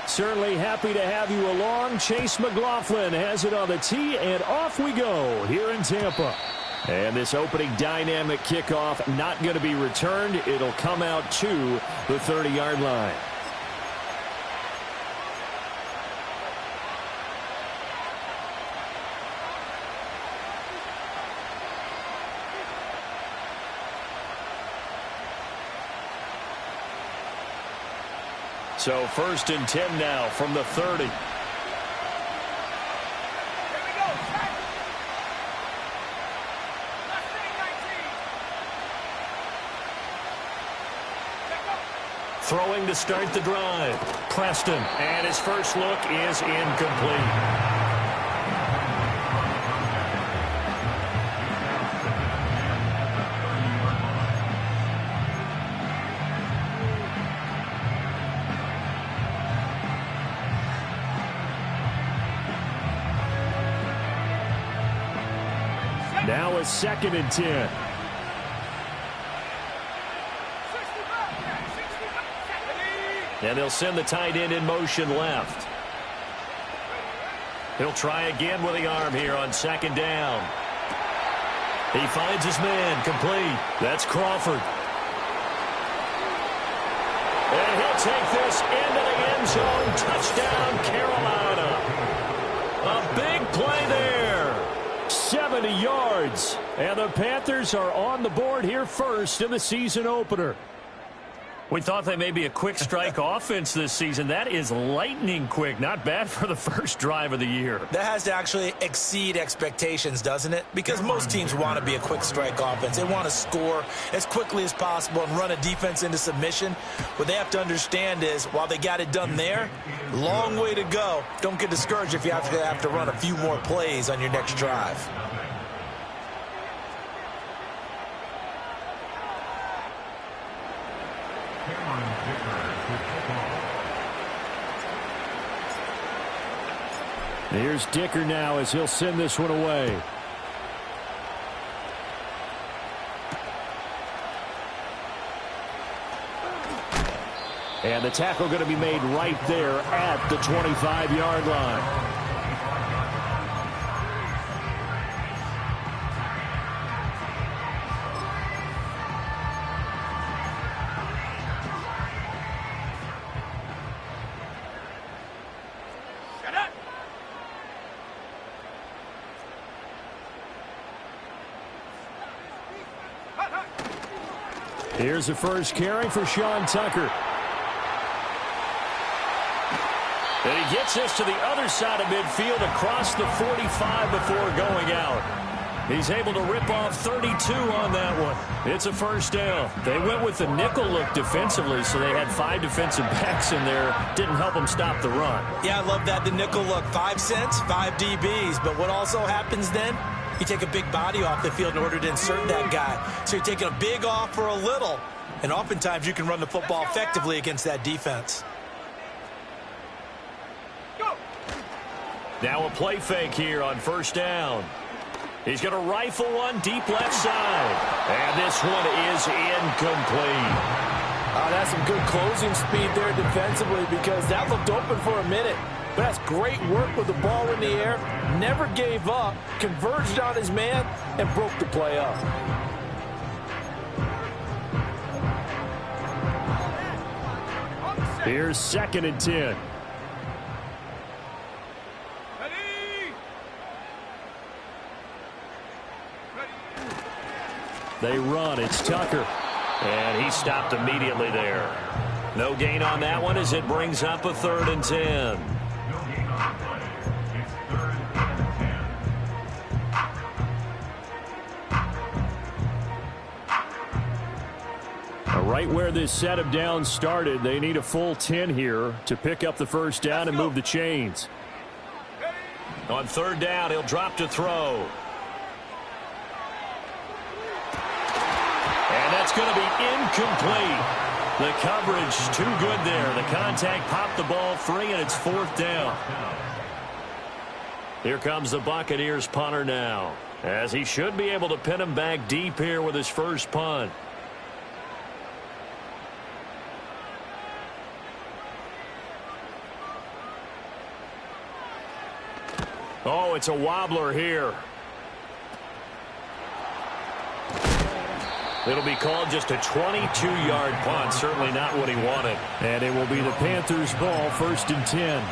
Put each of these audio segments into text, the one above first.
Certainly happy to have you along. Chase McLaughlin has it on the tee, and off we go here in Tampa. And this opening dynamic kickoff not going to be returned. It'll come out to the 30-yard line. So 1st and 10 now from the 30. Throwing to start the drive. Preston. And his first look is incomplete. Now a 2nd and 10. And they'll send the tight end in motion left. He'll try again with the arm here on 2nd down. He finds his man, complete. That's Crawford. And he'll take this into the end zone. Touchdown, Carolina. A big play there. 70 yards. And the Panthers are on the board here first in the season opener. We thought they may be a quick strike offense this season. That is lightning quick. Not bad for the first drive of the year. That has to actually exceed expectations, doesn't it? Because most teams want to be a quick strike offense. They want to score as quickly as possible and run a defense into submission. What they have to understand is, while they got it done there, long way to go. Don't get discouraged if you have to run a few more plays on your next drive. Here's Dicker now as he'll send this one away. And the tackle going to be made right there at the 25-yard line. Here's the first carry for Sean Tucker. And he gets this to the other side of midfield across the 45 before going out. He's able to rip off 32 on that one. It's a first down. They went with the nickel look defensively, so they had 5 defensive backs in there. Didn't help them stop the run. Yeah, I love that, the nickel look. 5 cents, 5 DBs. But what also happens then? You take a big body off the field in order to insert that guy. So you're taking a big off for a little. And oftentimes you can run the football effectively against that defense. Now a play fake here on first down. He's going to rifle one deep left side. And this one is incomplete. That's some good closing speed there defensively, because that looked open for a minute. But that's great work with the ball in the air. Never gave up, converged on his man, and broke the play up. Here's 2nd and 10. They run. It's Tucker. And he stopped immediately there. No gain on that one as it brings up a 3rd and 10. Right where this set of downs started, they need a full 10 here to pick up the first down and move the chains. On 3rd down, he'll drop to throw. And that's going to be incomplete. The coverage too good there. The contact popped the ball free, and it's 4th down. Here comes the Buccaneers punter now, as he should be able to pin him back deep here with his first punt. Oh, it's a wobbler here. It'll be called just a 22-yard punt. Certainly not what he wanted. And it will be the Panthers' ball, 1st and 10.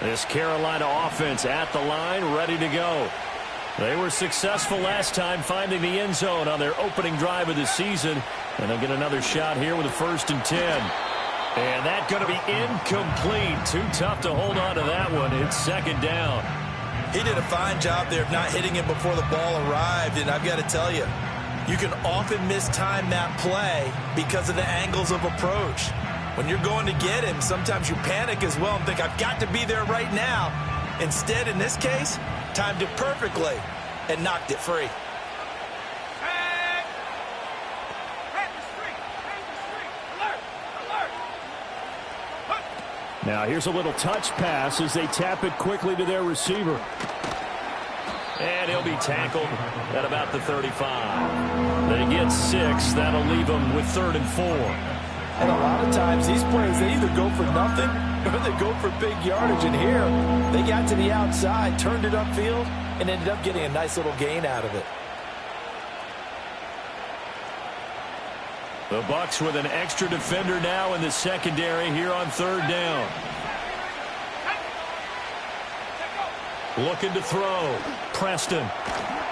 This Carolina offense at the line, ready to go. They were successful last time finding the end zone on their opening drive of the season. And they'll get another shot here with a 1st and 10. And that's going to be incomplete. Too tough to hold on to that one. It's 2nd down. He did a fine job there of not hitting it before the ball arrived. And I've got to tell you, you can often mistime that play because of the angles of approach. When you're going to get him, sometimes you panic as well and think, I've got to be there right now. Instead, in this case, timed it perfectly and knocked it free. Now here's a little touch pass as they tap it quickly to their receiver. And he'll be tackled at about the 35. They get 6. That'll leave them with 3rd and 4. And a lot of times these plays, they either go for nothing or they go for big yardage. And here, they got to the outside, turned it upfield, and ended up getting a nice little gain out of it. The Bucs with an extra defender now in the secondary here on 3rd down. Looking to throw. Preston.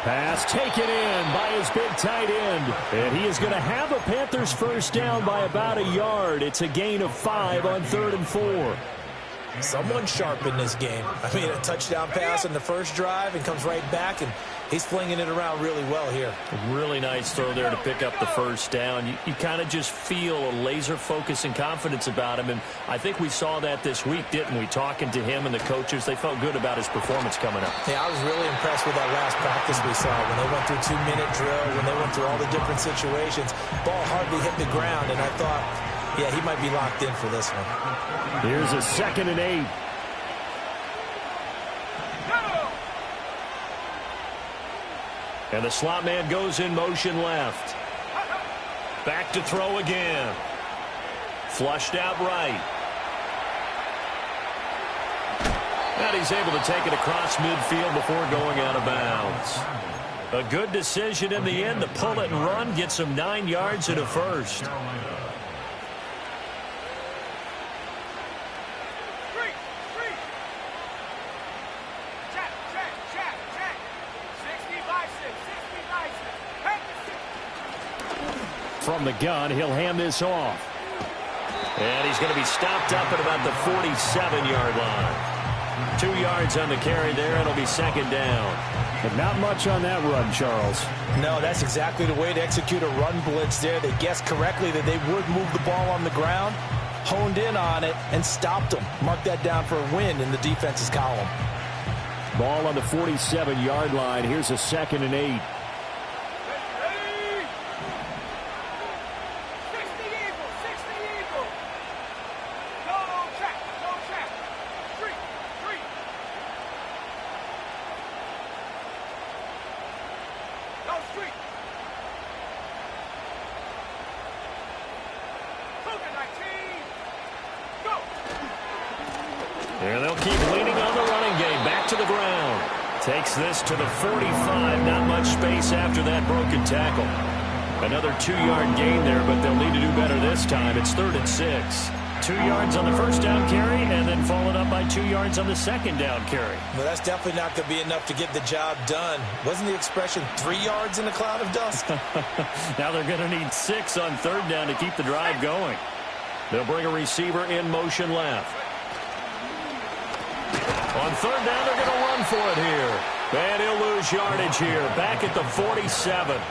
Pass taken in by his big tight end. And he is going to have a Panthers 1st down by about a yard. It's a gain of 5 on 3rd and 4. Someone sharp in this game. I mean, a touchdown pass in the first drive and comes right back, and he's flinging it around really well here. Really nice throw there to pick up the 1st down. You kind of just feel a laser focus and confidence about him, and I think we saw that this week, didn't we? Talking to him and the coaches, they felt good about his performance coming up. Yeah, I was really impressed with that last practice we saw when they went through 2-minute drill, when they went through all the different situations. Ball hardly hit the ground, and I thought, yeah, he might be locked in for this one. Here's a 2nd and 8. And the slot man goes in motion left. Back to throw again. Flushed out right. And he's able to take it across midfield before going out of bounds. A good decision in the end to pull it and run, get some 9 yards and a 1st. From the gun, he'll hand this off. And he's going to be stopped up at about the 47-yard line. 2 yards on the carry there. It'll be 2nd down. But not much on that run, Charles. No, that's exactly the way to execute a run blitz there. They guessed correctly that they would move the ball on the ground, honed in on it, and stopped them. Mark that down for a win in the defense's column. Ball on the 47-yard line. Here's a 2nd and 8. And they'll keep leaning on the running game. Back to the ground. Takes this to the 45. Not much space after that broken tackle. Another 2-yard gain there, but they'll need to do better this time. It's 3rd and 6. 2 yards on the 1st down carry, and then followed up by 2 yards on the 2nd down carry. Well, that's definitely not going to be enough to get the job done. Wasn't the expression 3 yards in a cloud of dust? Now they're going to need 6 on 3rd down to keep the drive going. They'll bring a receiver in motion left. On 3rd down, they're going to run for it here. And he'll lose yardage here. Back at the 47.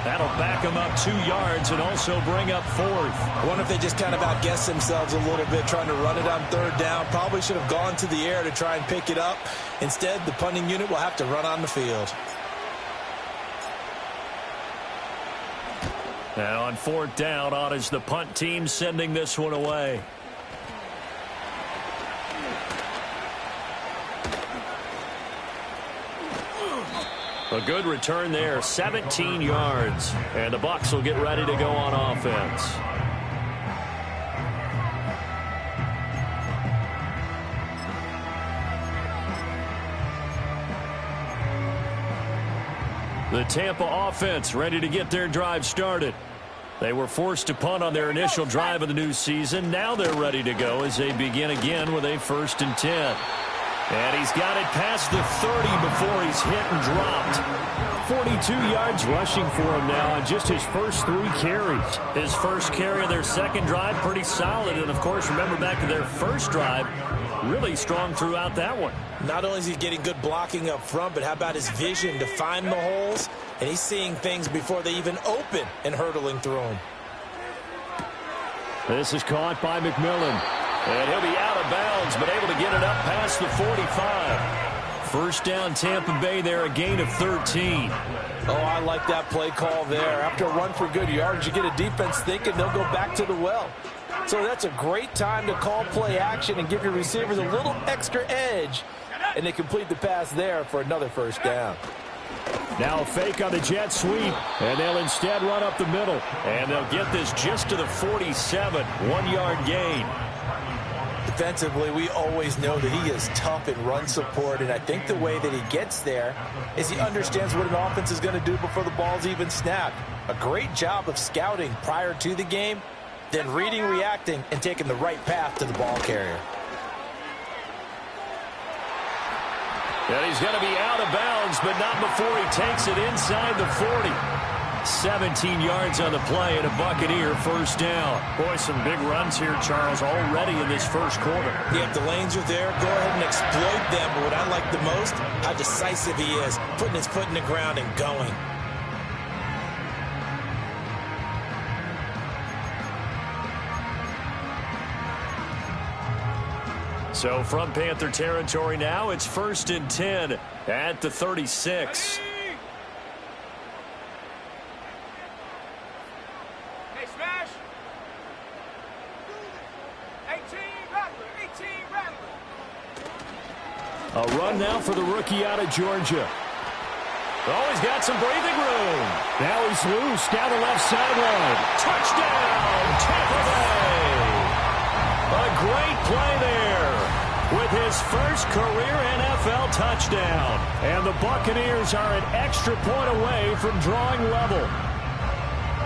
That'll back him up 2 yards and also bring up 4th. I wonder if they just kind of outguessed themselves a little bit trying to run it on 3rd down. Probably should have gone to the air to try and pick it up. Instead, the punting unit will have to run on the field. Now on 4th down, on is the punt team sending this one away. A good return there, 17 yards. And the Bucs will get ready to go on offense. The Tampa offense ready to get their drive started. They were forced to punt on their initial drive of the new season. Now they're ready to go as they begin again with a 1st and 10. And he's got it past the 30 before he's hit and dropped. 42 yards rushing for him now on just his first 3 carries. His first carry of their second drive, pretty solid. And, of course, remember back to their first drive, really strong throughout that one. Not only is he getting good blocking up front, but how about his vision to find the holes? And he's seeing things before they even open and hurtling through them. This is caught by McMillan. And he'll be out of bounds, but able to get it up past the 45. First down, Tampa Bay there, a gain of 13. Oh, I like that play call there. After a run for good yards, you get a defense thinking they'll go back to the well. So that's a great time to call play action and give your receivers a little extra edge. And they complete the pass there for another first down. Now a fake on the jet sweep, and they'll instead run up the middle. And they'll get this just to the 47, 1-yard gain. Defensively, we always know that he is tough in run support, and I think the way that he gets there is he understands what an offense is going to do before the ball's even snapped. A great job of scouting prior to the game, then reading, reacting, and taking the right path to the ball carrier. And he's going to be out of bounds, but not before he takes it inside the 40. 17 yards on the play and a Buccaneer first down. Boy, some big runs here, Charles, already in this first quarter. Yeah, if the lanes are there, go ahead and exploit them. But what I like the most, how decisive he is, putting his foot in the ground and going. So from Panther territory now, it's 1st and 10 at the 36. Hey, smash. 18 Rattler. A run now for the rookie out of Georgia. Oh, he's got some breathing room. Now he's loose down the left sideline. Touchdown, Tampa Bay. A great play there with his first career NFL touchdown. And the Buccaneers are an extra point away from drawing level.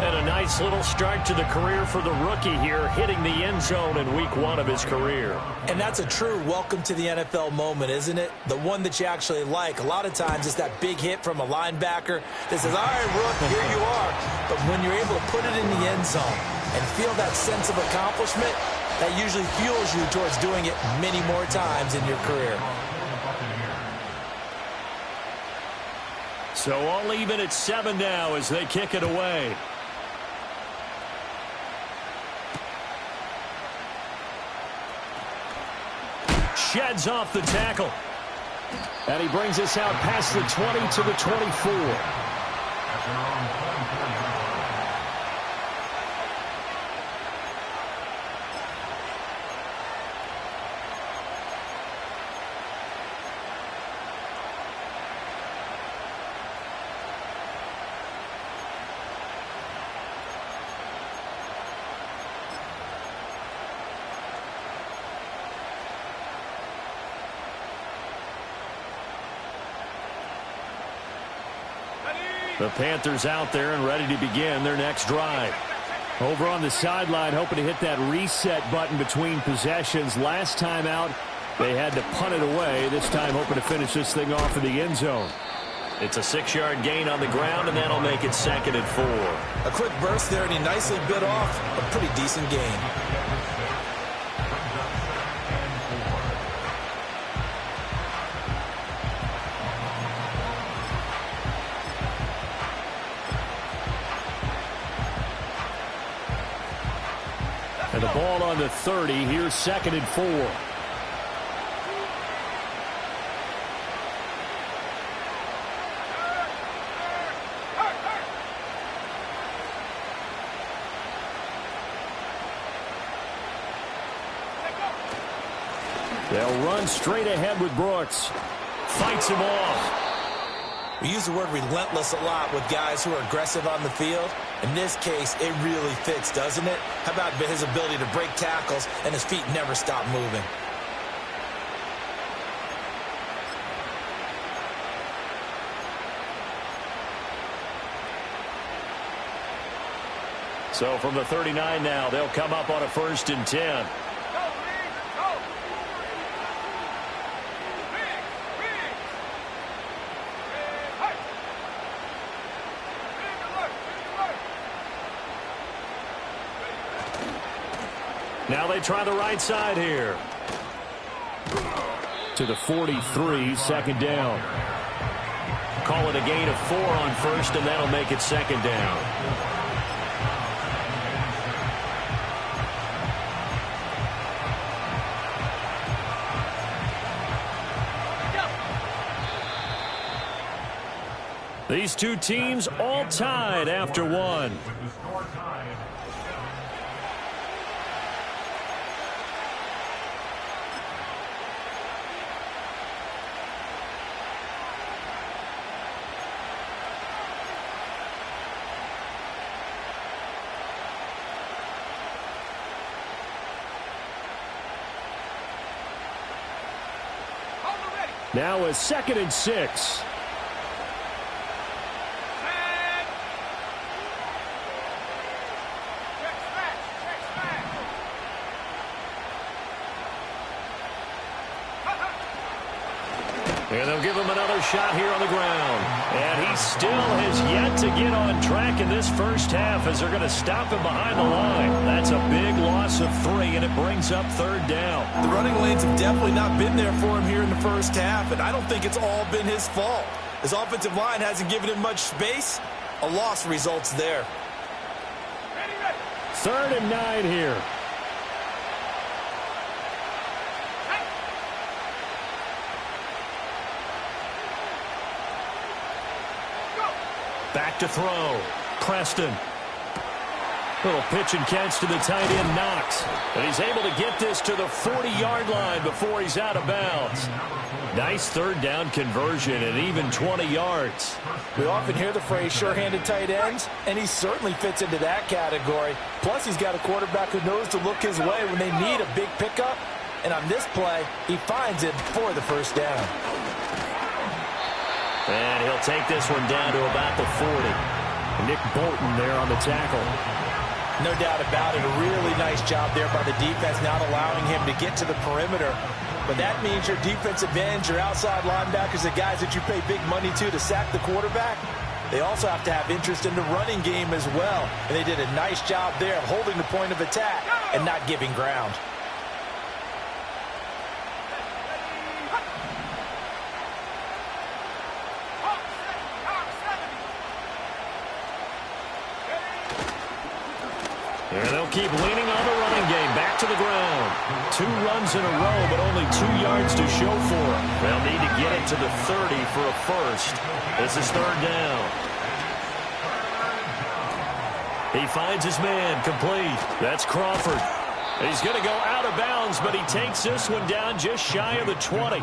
And a nice little start to the career for the rookie here, hitting the end zone in week 1 of his career. And that's a true welcome to the NFL moment, isn't it? The one that you actually like. A lot of times it's that big hit from a linebacker that says, all right, Rook, here you are. But when you're able to put it in the end zone and feel that sense of accomplishment, that usually fuels you towards doing it many more times in your career. So all even at 7 now as they kick it away. Sheds off the tackle. And he brings us out past the 20 to the 24. The Panthers out there and ready to begin their next drive. Over on the sideline, hoping to hit that reset button between possessions. Last time out, they had to punt it away. This time, hoping to finish this thing off in the end zone. It's a 6-yard gain on the ground, and that'll make it 2nd and 4. A quick burst there, and he nicely bit off a pretty decent gain. And the ball on the 30. Here's 2nd and 4. They'll run straight ahead with Brooks. Fights him off. We use the word relentless a lot with guys who are aggressive on the field. In this case, it really fits, doesn't it? How about his ability to break tackles and his feet never stop moving? So from the 39 now, they'll come up on a 1st and 10. Now they try the right side here. To the 43, 2nd down. Call it a gain of 4 on 1st, and that'll make it 2nd down. These two teams all tied after one. Now a 2nd and 6. And they'll give him another shot here on the ground. And he still has yet to get on track in this first half as they're going to stop him behind the line. That's a big loss of 3, and it brings up 3rd down. The running lanes have definitely not been there for him here in the first half, and I don't think it's all been his fault. His offensive line hasn't given him much space. A loss results there. 3rd and 9 here. Back to throw. Preston. Little pitch and catch to the tight end, Knox. And he's able to get this to the 40-yard line before he's out of bounds. Nice 3rd down conversion and even 20 yards. We often hear the phrase sure-handed tight ends, and he certainly fits into that category. Plus, he's got a quarterback who knows to look his way when they need a big pickup. And on this play, he finds it for the 1st down. And he'll take this one down to about the 40. Nick Bolton there on the tackle. No doubt about it. A really nice job there by the defense, not allowing him to get to the perimeter. But that means your defensive ends, your outside linebackers, the guys that you pay big money to sack the quarterback, they also have to have interest in the running game as well. And they did a nice job there of holding the point of attack and not giving ground. And they'll keep leaning on the running game. Back to the ground. 2 runs in a row, but only 2 yards to show for it. They'll need to get it to the 30 for a 1st. This is 3rd down. He finds his man, complete. That's Crawford. He's going to go out of bounds, but he takes this one down just shy of the 20.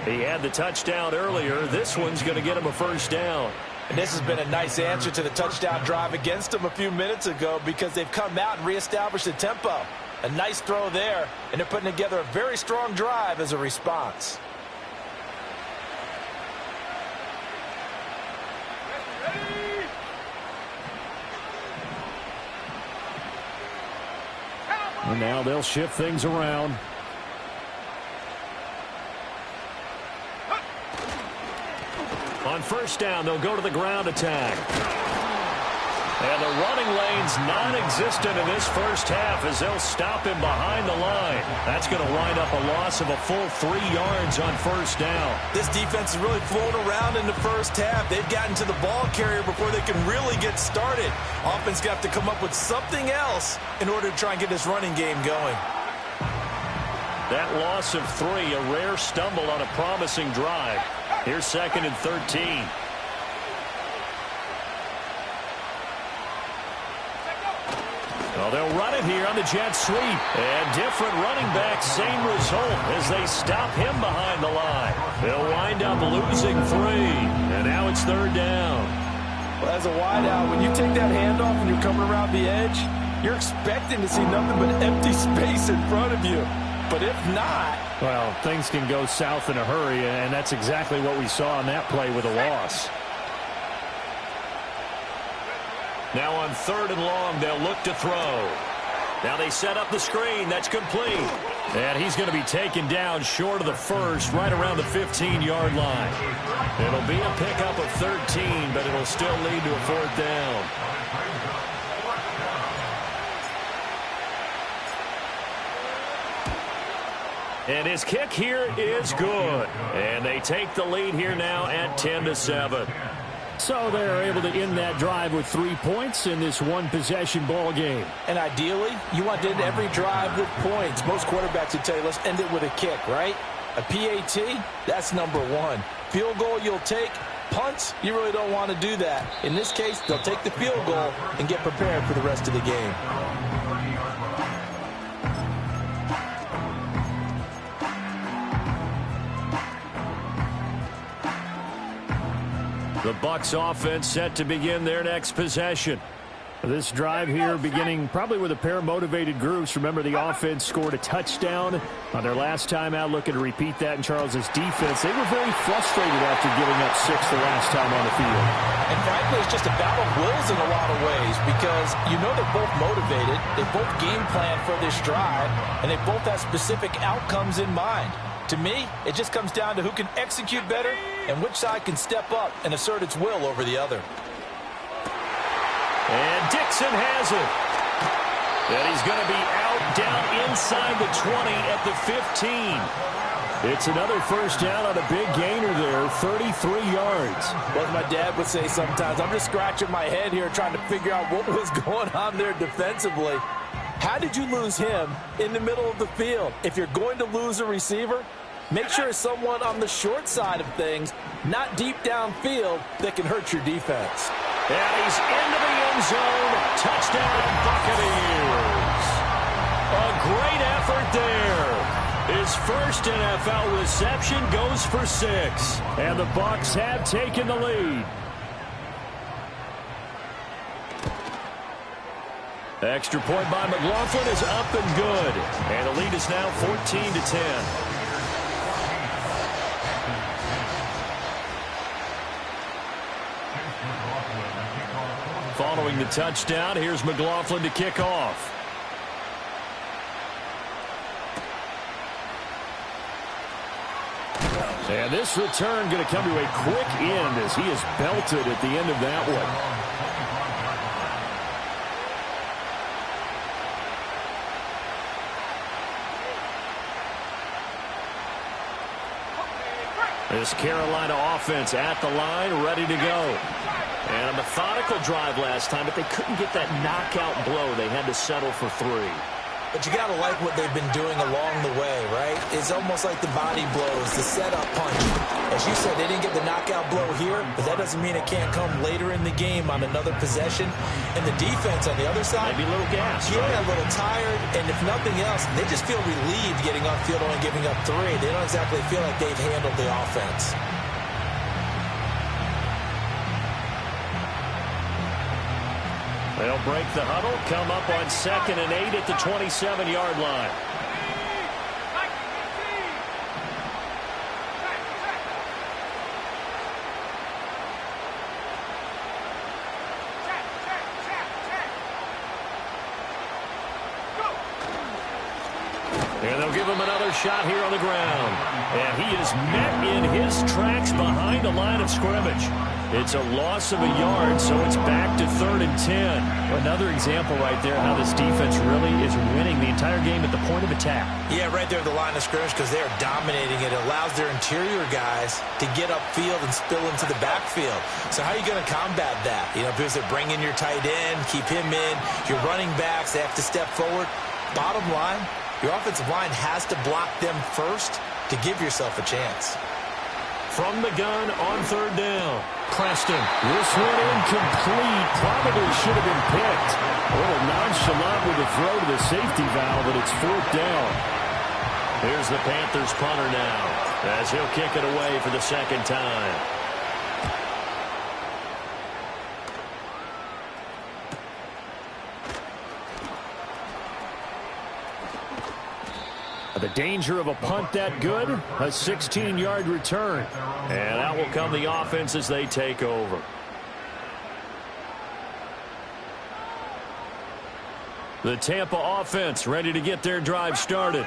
He had the touchdown earlier. This one's going to get him a 1st down. And this has been a nice answer to the touchdown drive against them a few minutes ago because they've come out and reestablished the tempo. A nice throw there, and they're putting together a very strong drive as a response. And now they'll shift things around. On 1st down, they'll go to the ground attack. And the running lane's non-existent in this first half as they'll stop him behind the line. That's going to wind up a loss of a full 3 yards on 1st down. This defense is really flown around in the first half. They've gotten to the ball carrier before they can really get started. Offense got to come up with something else in order to try and get this running game going. That loss of 3, a rare stumble on a promising drive. Here's 2nd and 13. Well, they'll run it here on the jet sweep. And different running backs, same result as they stop him behind the line. They'll wind wind up losing 3. And now it's 3rd down. Well, as a wideout, when you take that handoff and you're coming around the edge, you're expecting to see nothing but empty space in front of you. But if not... Well, things can go south in a hurry, and that's exactly what we saw on that play with a loss. Now on 3rd and long, they'll look to throw. Now they set up the screen. That's complete. And he's going to be taken down short of the first, right around the 15-yard line. It'll be a pickup of 13, but it'll still lead to a 4th down. And his kick here is good. And they take the lead here now at 10-7. So they're able to end that drive with 3 points in this one-possession ball game. And ideally, you want to end every drive with points. Most quarterbacks would tell you, let's end it with a kick, right? A PAT, that's number 1. Field goal you'll take. Punts, you really don't want to do that. In this case, they'll take the field goal and get prepared for the rest of the game. The Bucs offense set to begin their next possession. This drive here beginning probably with a pair of motivated groups. Remember, the offense scored a touchdown on their last time out. Looking to repeat that in Charles's defense. They were very frustrated after giving up 6 the last time on the field. And frankly, it's just a battle of wills in a lot of ways because you know they're both motivated. They both game plan for this drive, and they both have specific outcomes in mind. To me, it just comes down to who can execute better and which side can step up and assert its will over the other. And Dixon has it. And he's going to be out down inside the 20 at the 15. It's another first down on a big gainer there, 33 yards. Well, as my dad would say sometimes, I'm just scratching my head here trying to figure out what was going on there defensively. How did you lose him in the middle of the field? If you're going to lose a receiver, make sure it's someone on the short side of things, not deep downfield, that can hurt your defense. And he's into the end zone. Touchdown, Buccaneers. A great effort there. His first NFL reception goes for 6. And the Bucs have taken the lead. Extra point by McLaughlin is up and good. And the lead is now 14-10. Following the touchdown, here's McLaughlin to kick off. And this return going to come to a quick end as he is belted at the end of that one. This Carolina offense at the line, ready to go. And a methodical drive last time, but they couldn't get that knockout blow. They had to settle for 3. But you got to like what they've been doing along the way, right? It's almost like the body blows, the setup punch. As you said, they didn't get the knockout blow here, but that doesn't mean it can't come later in the game on another possession. And the defense on the other side, maybe a little gas. Yeah, right? a little tired. And if nothing else, they just feel relieved getting upfield, only giving up 3. They don't exactly feel like they've handled the offense. They'll break the huddle, come up on 2nd and 8 at the 27-yard line. And they'll give him another shot here on the ground. And he is met in his tracks behind the line of scrimmage. It's a loss of a yard, so it's back to 3rd and 10. Another example right there how this defense really is winning the entire game at the point of attack. Yeah, right there at the line of scrimmage because they are dominating it. It allows their interior guys to get upfield and spill into the backfield. So how are you going to combat that? You know, because they're bringing your tight end, keep him in. Your running backs, they have to step forward. Bottom line, your offensive line has to block them first to give yourself a chance. From the gun on 3rd down. Preston. This one incomplete. Probably should have been picked. A little nonchalant with the throw to the safety valve, but it's 4th down. Here's the Panthers punter now. as he'll kick it away for the second time. The danger of a punt that good, a 16-yard return. And out will come the offense as they take over. The Tampa offense ready to get their drive started.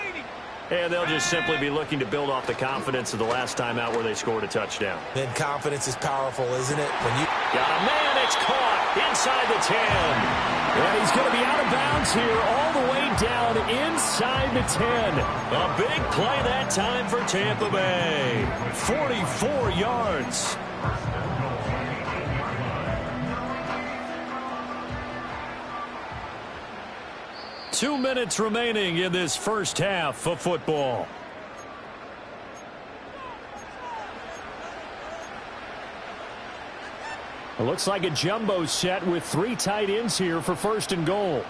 And they'll just simply be looking to build off the confidence of the last time out where they scored a touchdown. Then confidence is powerful, isn't it? When you got a man, it's caught inside the 10. And he's going to be out of bounds here all the way down inside the 10. A big play that time for Tampa Bay. 44 yards. Two minutes remaining in this first half of football. It looks like a jumbo set with three tight ends here for first and goal.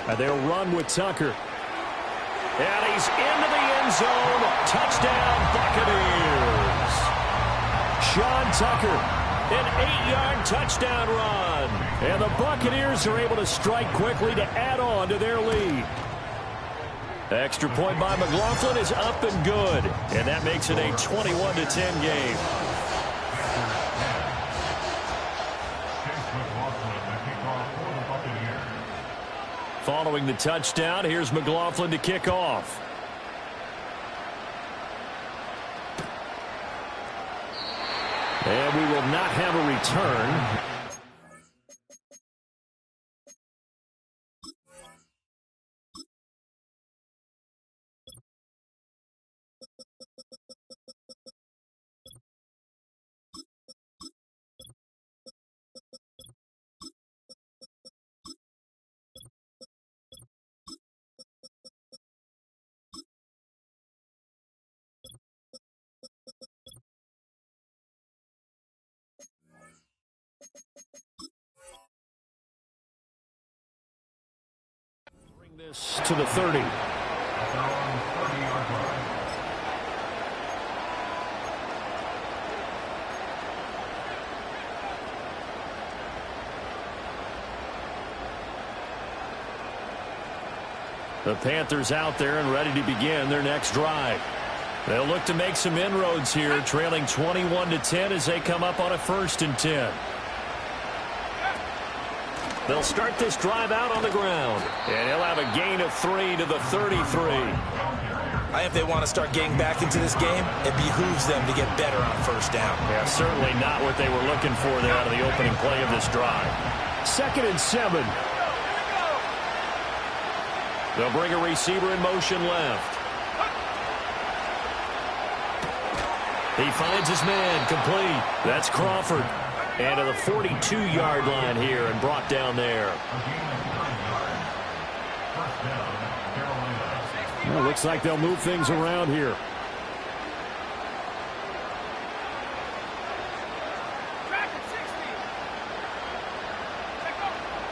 And they'll run with Tucker. And he's into the end zone. Touchdown, Buccaneers. Sean Tucker. An 8-yard touchdown run. And the Buccaneers are able to strike quickly to add on to their lead. Extra point by McLaughlin is up and good. And that makes it a 21-10 game. Following the touchdown, here's McLaughlin to kick off. And we will not have a return. This to the 30. The Panthers out there and ready to begin their next drive. They'll look to make some inroads here, trailing 21-10 as they come up on a 1st and 10. They'll start this drive out on the ground. And he'll have a gain of 3 to the 33. If they want to start getting back into this game, it behooves them to get better on first down. Yeah, certainly not what they were looking for there out of the opening play of this drive. 2nd and 7. They'll bring a receiver in motion left. He finds his man complete. That's Crawford. And to the 42-yard line here and brought down there. Well, looks like they'll move things around here.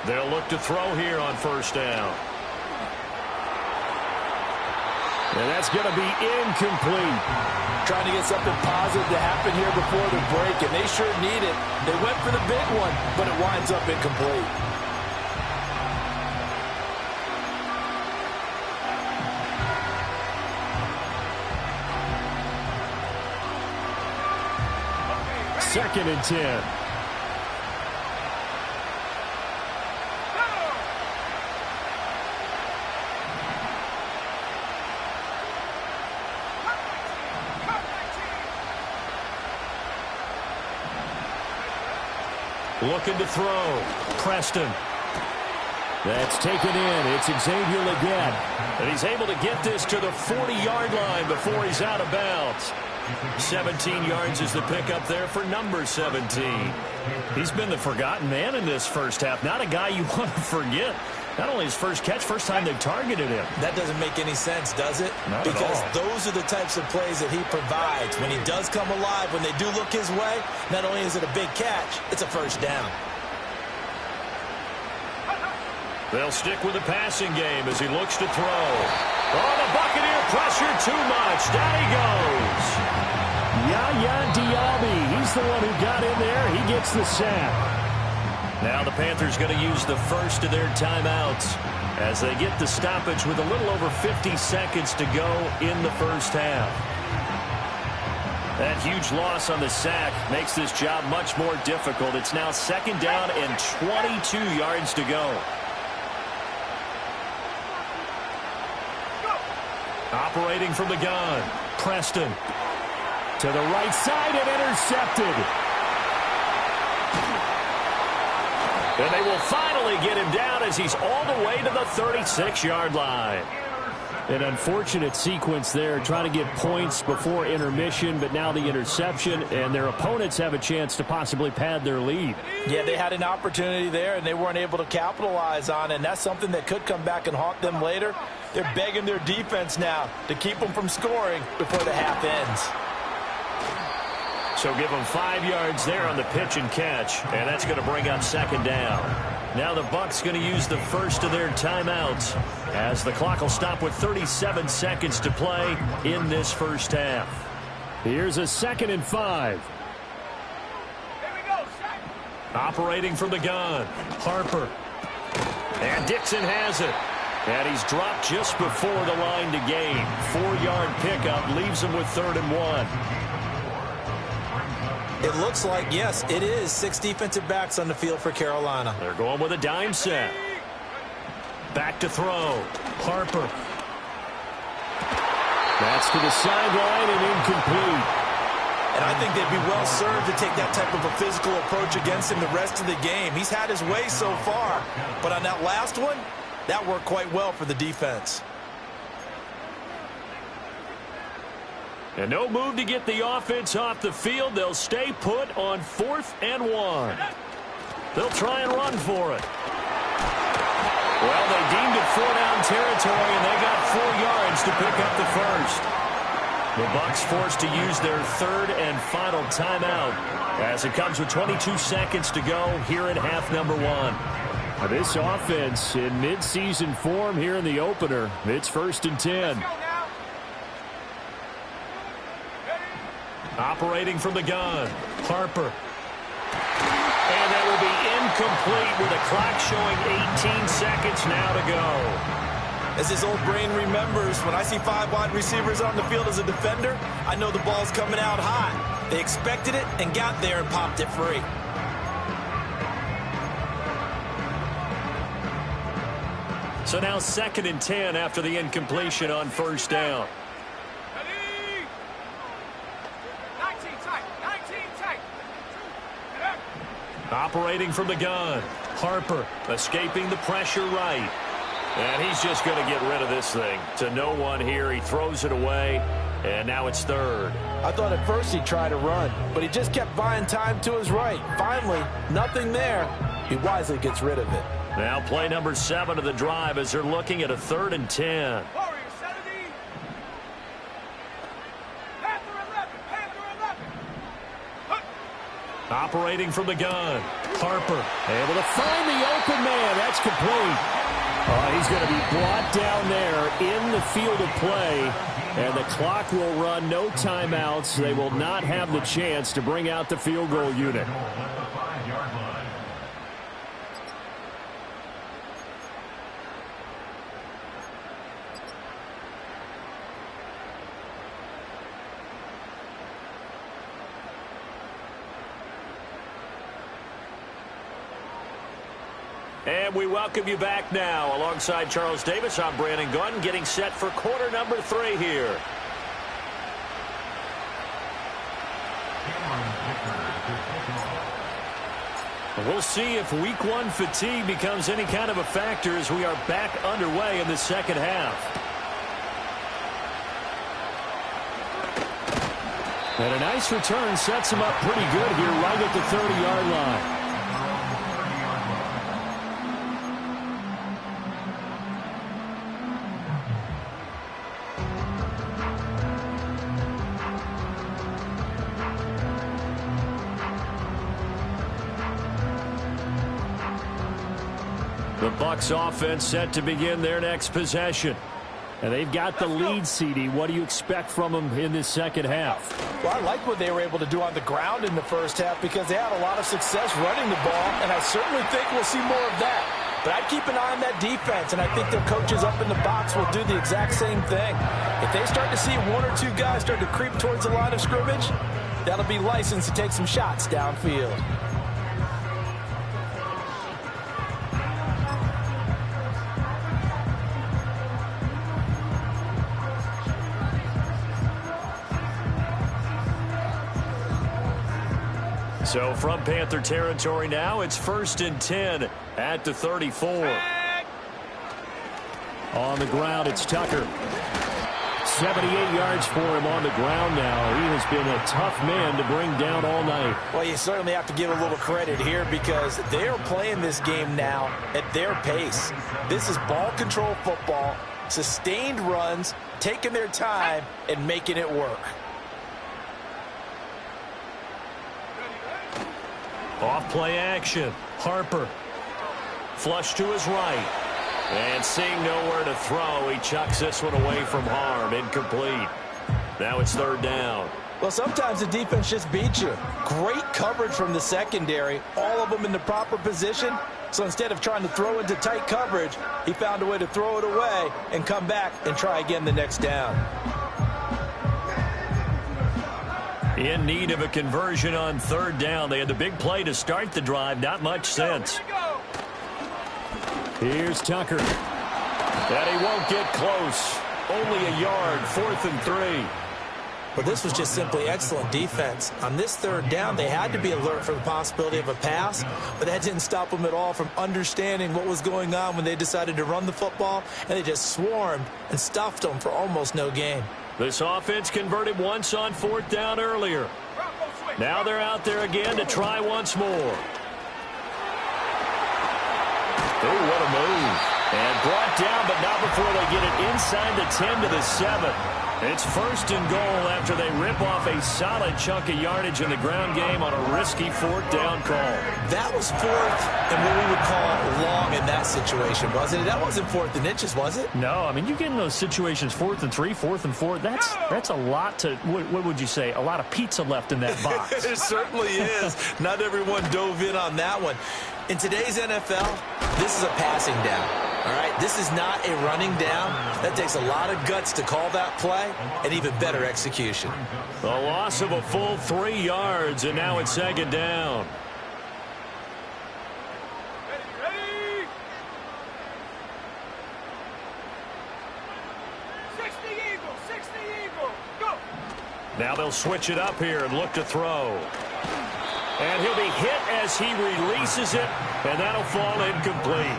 They'll look to throw here on first down. And that's going to be incomplete. Trying to get something positive to happen here before the break, and they sure need it. They went for the big one, but it winds up incomplete. Second and 10. Looking to throw. Preston. That's taken in. It's Xavier Legette. And he's able to get this to the 40-yard line before he's out of bounds. 17 yards is the pickup there for number 17. He's been the forgotten man in this first half. Not a guy you want to forget. Not only his first catch, first time they've targeted him. That doesn't make any sense, does it? Not because at all. Those are the types of plays that he provides. When he does come alive, when they do look his way, not only is it a big catch, it's a first down. They'll stick with the passing game as he looks to throw. Oh, the Buccaneer pressure too much. Down he goes. Yaya Diaby, he's the one who got in there. He gets the sack. Now the Panthers going to use the first of their timeouts as they get the stoppage with a little over 50 seconds to go in the first half. That huge loss on the sack makes this job much more difficult. It's now second down and 22 yards to go. Operating from the gun, Preston. To the right side and intercepted. And they will finally get him down as he's all the way to the 36-yard line. An unfortunate sequence there, trying to get points before intermission, but now the interception, and their opponents have a chance to possibly pad their lead. Yeah, they had an opportunity there, and they weren't able to capitalize on it, and that's something that could come back and haunt them later. They're begging their defense now to keep them from scoring before the half ends. So give them 5 yards there on the pitch and catch, and that's going to bring up second down. Now the Bucs going to use the first of their timeouts as the clock will stop with 37 seconds to play in this first half. Here's a 2nd and 5. Here we go, set. Operating from the gun, Harper. And Dixon has it. And he's dropped just before the line to gain. 4-yard pickup leaves him with 3rd and 1. It looks like, yes, it is 6 defensive backs on the field for Carolina. They're going with a dime set. Back to throw. Harper. That's to the sideline and incomplete. And I think they'd be well served to take that type of a physical approach against him the rest of the game. He's had his way so far, but on that last one, that worked quite well for the defense. And no move to get the offense off the field. They'll stay put on 4th and 1. They'll try and run for it. Well, they deemed it 4-down territory, and they got 4 yards to pick up the first. The Bucs forced to use their 3rd and final timeout as it comes with 22 seconds to go here in half number 1. This offense in midseason form here in the opener. It's 1st and 10. Operating from the gun, Harper. And that will be incomplete with a clock showing 18 seconds now to go. As his old brain remembers, when I see 5 wide receivers on the field as a defender, I know the ball's coming out hot. They expected it and got there and popped it free. So now 2nd and 10 after the incompletion on 1st down. Operating from the gun, Harper escaping the pressure right. And he's just going to get rid of this thing. To no one here, he throws it away, and now it's 3rd. I thought at first he'd try to run, but he just kept buying time to his right. Finally, nothing there. He wisely gets rid of it. Now play number 7 of the drive as they're looking at a 3rd and 10. Operating from the gun, Harper able to find the open man. That's complete. He's going to be brought down there in the field of play, and the clock will run. No timeouts. They will not have the chance to bring out the field goal unit. And we welcome you back now. Alongside Charles Davis, I'm Brandon Gunn, getting set for quarter number 3 here. We'll see if week 1 fatigue becomes any kind of a factor as we are back underway in the second half. And a nice return sets him up pretty good here right at the 30-yard line. The Bucs offense set to begin their next possession. And they've got the lead, CD. What do you expect from them in this second half? Well, I like what they were able to do on the ground in the first half because they had a lot of success running the ball, and I certainly think we'll see more of that. But I'd keep an eye on that defense, and I think their coaches up in the box will do the exact same thing. If they start to see one or two guys start to creep towards the line of scrimmage, that'll be licensed to take some shots downfield. So from Panther territory now, it's 1st and 10 at the 34. On the ground, it's Tucker. 78 yards for him on the ground now. He has been a tough man to bring down all night. Well, you certainly have to give a little credit here because they are playing this game now at their pace. This is ball control football, sustained runs, taking their time, and making it work. Off play action. Harper. Flush to his right. And seeing nowhere to throw, he chucks this one away from harm. Incomplete. Now it's 3rd down. Well, sometimes the defense just beats you. Great coverage from the secondary. All of them in the proper position. So instead of trying to throw into tight coverage, he found a way to throw it away and come back and try again the next down. In need of a conversion on 3rd down. They had the big play to start the drive. Not much sense. Here's Tucker. And he won't get close. Only a yard. 4th and 3. But this was just simply excellent defense. On this 3rd down, they had to be alert for the possibility of a pass, but that didn't stop them at all from understanding what was going on when they decided to run the football, and they just swarmed and stuffed them for almost no gain. This offense converted once on 4th down earlier. Now they're out there again to try once more. Oh, what a move. And brought down, but not before they get it inside the 10 to the 7. It's 1st and goal after they rip off a solid chunk of yardage in the ground game on a risky 4th down call. That was 4th and what we would call long in that situation, wasn't it? That wasn't 4th and inches, was it? No, I mean, you get in those situations 4th and 3, 4th and 4. That's a lot to, what would you say, a lot of pizza left in that box. It certainly is. Not everyone dove in on that one. In today's NFL, this is a passing down. All right, this is not a running down. That takes a lot of guts to call that play and even better execution. The loss of a full 3 yards, and now it's 2nd down. Ready? 60 Eagle, go! Now they'll switch it up here and look to throw. And he'll be hit as he releases it, and that'll fall incomplete.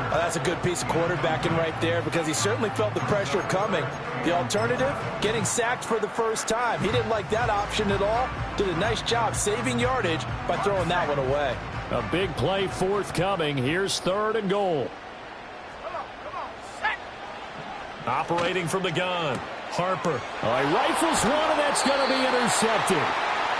Oh, that's a good piece of quarterbacking right there because he certainly felt the pressure coming. The alternative, getting sacked for the first time. He didn't like that option at all. Did a nice job saving yardage by throwing that one away. A big play forthcoming. Here's 3rd and goal. Come on, set! Operating from the gun. Harper. He rifles one, and that's going to be intercepted.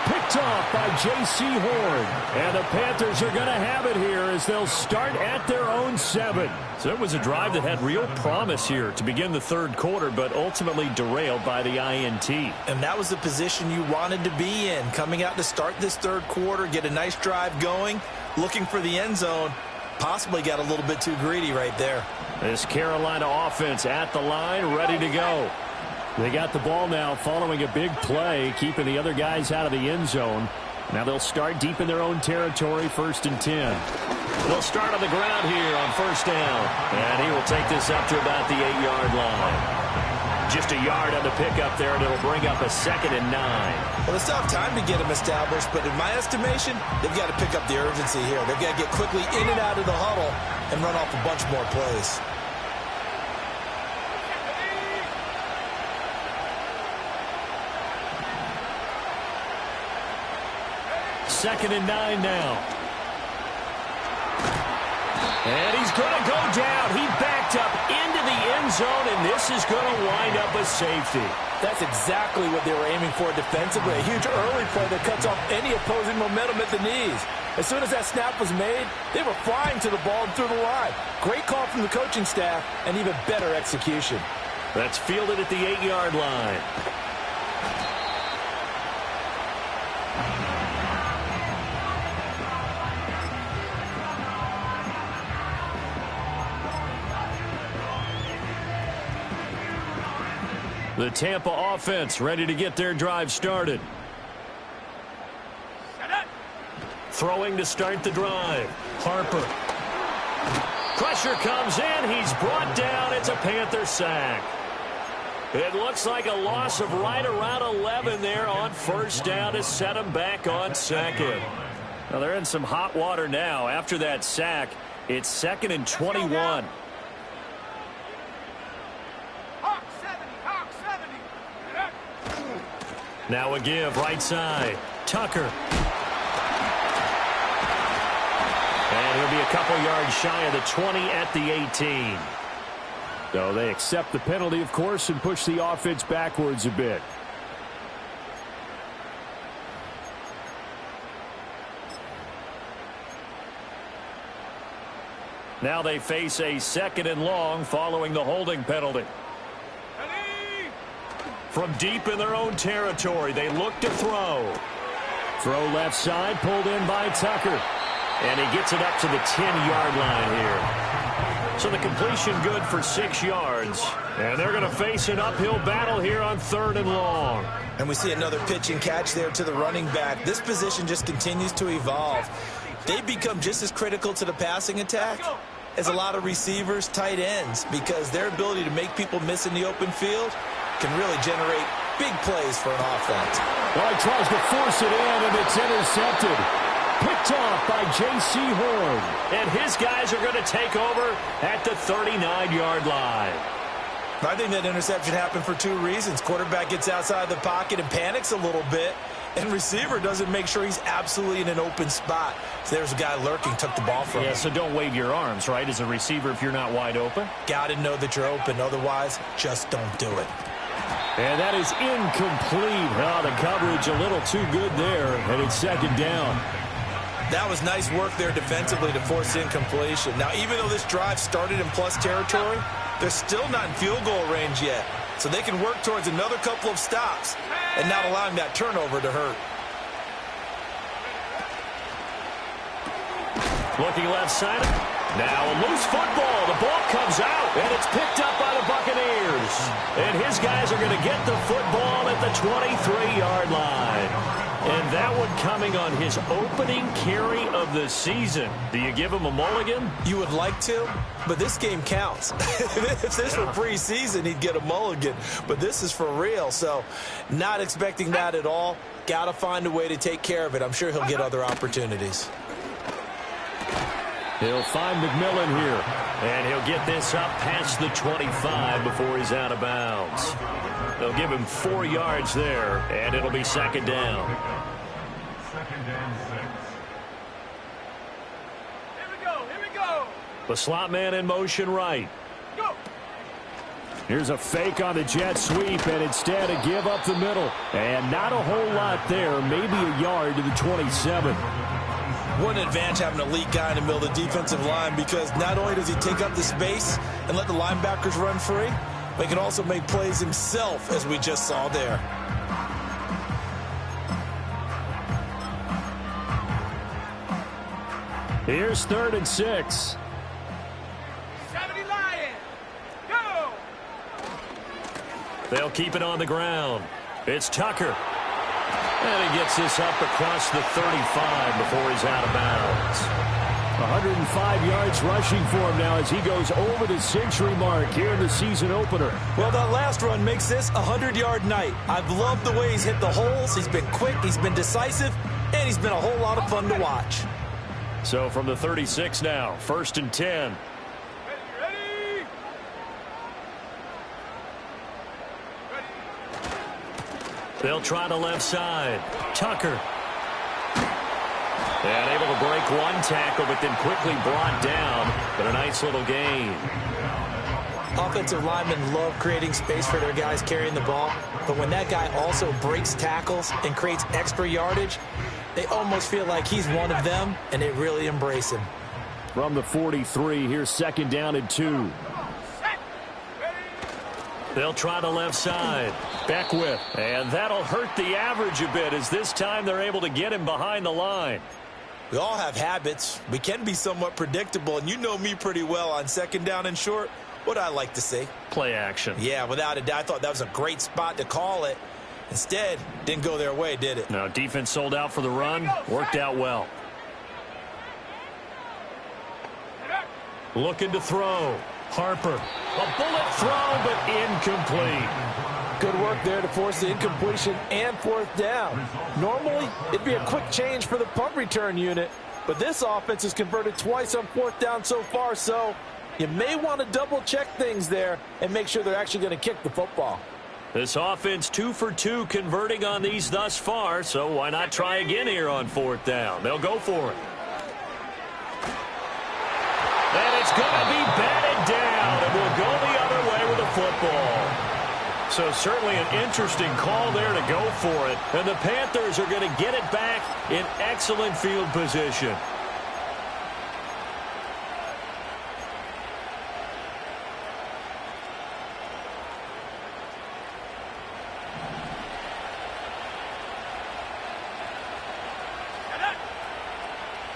Picked off by J.C. Horn. And the Panthers are going to have it here as they'll start at their own 7. So it was a drive that had real promise here to begin the 3rd quarter, but ultimately derailed by the INT. And that was the position you wanted to be in, coming out to start this 3rd quarter, get a nice drive going, looking for the end zone. Possibly got a little bit too greedy right there. This Carolina offense at the line, ready to go. They got the ball now following a big play, keeping the other guys out of the end zone. Now they'll start deep in their own territory, 1st and 10. They'll start on the ground here on 1st down. And he will take this up to about the 8-yard line. Just a yard on the pickup there, and it'll bring up a 2nd and 9. Well, it's not time to get them established, but in my estimation, they've got to pick up the urgency here. They've got to get quickly in and out of the huddle and run off a bunch more plays. Second and 9 now. And he's going to go down. He backed up into the end zone, and this is going to wind up a safety. That's exactly what they were aiming for defensively. A huge early play that cuts off any opposing momentum at the knees. As soon as that snap was made, they were flying to the ball and through the line. Great call from the coaching staff and even better execution. That's fielded at the 8-yard line. The Tampa offense ready to get their drive started. Throwing to start the drive. Harper. Pressure comes in. He's brought down. It's a Panther sack. It looks like a loss of right around 11 there on first down to set him back on second. Now they're in some hot water now. After that sack, it's 2nd and 21. Now a give, right side. Tucker. And he'll be a couple yards shy of the 20 at the 18. So they accept the penalty, of course, and push the offense backwards a bit. Now they face a 2nd and long following the holding penalty. From deep in their own territory, they look to throw. Throw left side, pulled in by Tucker. And he gets it up to the 10-yard line here. So the completion good for 6 yards. And they're going to face an uphill battle here on 3rd and long. And we see another pitch and catch there to the running back. This position just continues to evolve. They become just as critical to the passing attack as a lot of receivers, tight ends, because their ability to make people miss in the open field can really generate big plays for an offense. Well, he tries to force it in, and it's intercepted. Picked off by J.C. Horn. And his guys are going to take over at the 39-yard line. I think that interception happened for 2 reasons. Quarterback gets outside the pocket and panics a little bit, and receiver doesn't make sure he's absolutely in an open spot. So there's a guy lurking, took the ball from him. Yeah, so don't wave your arms, right, as a receiver if you're not wide open. Got to know that you're open. Otherwise, just don't do it. And that is incomplete. Oh, the coverage a little too good there, and it's 2nd down. That was nice work there defensively to force incompletion. Now, even though this drive started in plus territory, they're still not in field goal range yet. So they can work towards another couple of stops and not allowing that turnover to hurt. Looking left side. Now a loose football. The ball comes out, and it's picked up by the Buccaneers. And his guys are going to get the football at the 23-yard line. And that one coming on his opening carry of the season. Do you give him a mulligan? You would like to, but this game counts. If this were preseason, he'd get a mulligan. But this is for real, so not expecting that at all. Got to find a way to take care of it. I'm sure he'll get other opportunities. He'll find McMillan here. And he'll get this up past the 25 before he's out of bounds. They'll give him 4 yards there, and it'll be 2nd down. Here we go. The slot man in motion right. Go. Here's a fake on the jet sweep, and instead a give up the middle. And not a whole lot there, maybe a yard to the 27. What an advantage having an elite guy in the middle of the defensive line, because not only does he take up the space and let the linebackers run free, but he can also make plays himself, as we just saw there. Here's 3rd and 6. 70 Lions. Go. They'll keep it on the ground. It's Tucker. And he gets this up across the 35 before he's out of bounds. 105 yards rushing for him now as he goes over the century mark here in the season opener. Well, that last run makes this a 100-yard night. I've loved the way he's hit the holes. He's been quick, he's been decisive, and he's been a whole lot of fun to watch. So from the 36 now, 1st and 10. Ready. They'll try the left side. Tucker. And able to break one tackle, but then quickly brought down. But a nice little gain. Offensive linemen love creating space for their guys carrying the ball. But when that guy also breaks tackles and creates extra yardage, they almost feel like he's one of them, and they really embrace him. From the 43, here's 2nd down and 2. They'll try the left side. Beckwith. And that'll hurt the average a bit as this time they're able to get him behind the line. We all have habits. We can be somewhat predictable, and you know me pretty well on second down and short. What I like to say? Play action. Yeah, without a doubt. I thought that was a great spot to call it. Instead, didn't go their way, did it? No, defense sold out for the run. Worked out well. Looking to throw. Harper. A bullet throw, but incomplete. Good work there to force the incompletion and fourth down. Normally, it'd be a quick change for the punt return unit, but this offense has converted twice on fourth down so far, so you may want to double-check things there and make sure they're actually going to kick the football. This offense 2 for 2 converting on these thus far, so why not try again here on fourth down? They'll go for it. And it's going to be batted down, and we'll go the other way with the football. So certainly an interesting call there to go for it. And the Panthers are going to get it back in excellent field position.